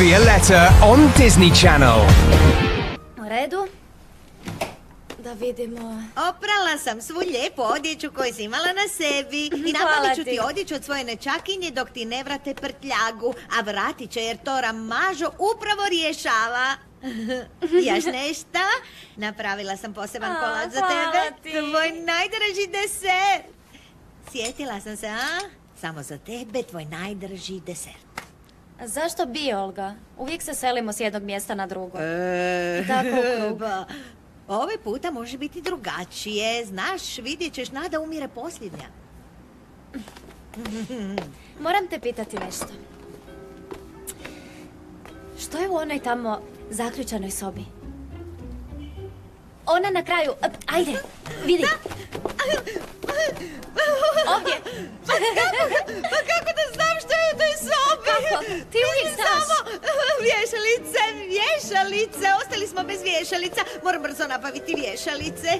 Violetta on Disney Channel. U redu? Da vidimo... Oprala sam svu lijepu odjeću koju si imala na sebi. I nabavit ću ti odjeću od svoje nečakinje dok ti ne vrate prtljagu. A vratit će jer to Ramažo upravo rješava. Još nešto? Napravila sam poseban kolač za tebe. Tvoj najdraži deser. Sjetila sam se, a? Samo za tebe, tvoj najdraži deser. Zašto bi, Olga? Uvijek se selimo s jednog mjesta na drugo. I tako u krug. Ovaj puta može biti drugačije. Znaš, vidjet ćeš, Nada umire posljednja. Moram te pitati nešto. Što je u onoj tamo zaključanoj sobi? Ona na kraju... Ajde, vidi. Ovdje. Pa kako da znam što je u toj sobi? Kako? Ti uvijek znaš. Samo vješalice. Ostali smo bez vješalica. Moram brzo nabaviti vješalice.